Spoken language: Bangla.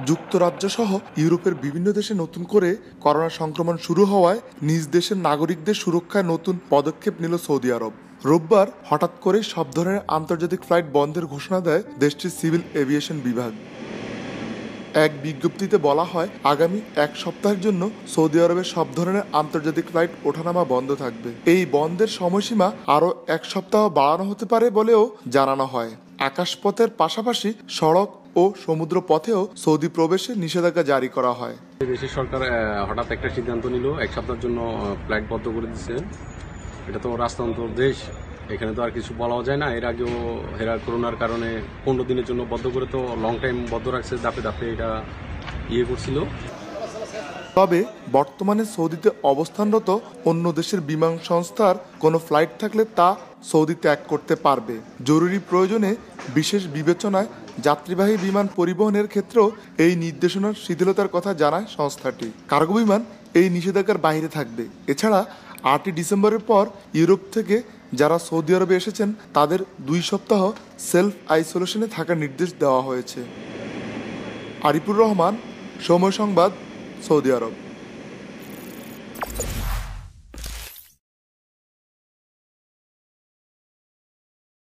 যুক্তরাজ্য সহ ইউরোপের বিভিন্ন দেশে নতুন করে করোনা সংক্রমণ শুরু হওয়ায় নিজ দেশের নাগরিকদের সুরক্ষায় নতুন পদক্ষেপ নিল সৌদি আরব। রোববার হঠাৎ করে সব ধরনের আন্তর্জাতিক ফ্লাইট বন্ধের ঘোষণা দেয় দেশটির সিভিল এভিয়েশন বিভাগ। এক বিজ্ঞপ্তিতে বলা হয়, আগামী এক সপ্তাহের জন্য সৌদি আরবের সব ধরনের আন্তর্জাতিক ফ্লাইট ওঠানামা বন্ধ থাকবে। এই বন্ধের সময়সীমা আরও এক সপ্তাহ বাড়ানো হতে পারে বলেও জানানো হয়। আকাশপথের পাশাপাশি সড়ক ও সমুদ্র পথেও সৌদি প্রবেশে নিষেধাজ্ঞা জারি করা হয়। দেশের সরকার হঠাৎ একটা সিদ্ধান্ত নিল, এক সপ্তাহের জন্য ফ্লাইট বন্ধ করে দিচ্ছে। এটা তো রাষ্ট্রযন্ত্র দেশ, এখানে তো আর কিছু বলাও যায় না। এর আগেও করোনার কারণে 15 দিনের জন্য বন্ধ করে তো লং টাইম বন্ধ রাখছে, দাপে দাপে এটা করছিল। তবে বর্তমানে সৌদিতে অবস্থানরত অন্য দেশের বিমান সংস্থার কোনো ফ্লাইট থাকলে তা সৌদি ত্যাগ করতে পারবে। জরুরি প্রয়োজনে বিশেষ বিবেচনায় যাত্রীবাহী বিমান পরিবহনের ক্ষেত্রেও এই নির্দেশনার শিথিলতার কথা জানায় সংস্থাটি। কার্গো বিমান এই নিষেধাজ্ঞার বাইরে থাকবে। এছাড়া 8ই ডিসেম্বরের পর ইউরোপ থেকে যারা সৌদি আরবে এসেছেন তাদের 2 সপ্তাহ সেলফ আইসোলেশনে থাকার নির্দেশ দেওয়া হয়েছে। আরিফুর রহমান, সময় সংবাদ, সৌদি আরব।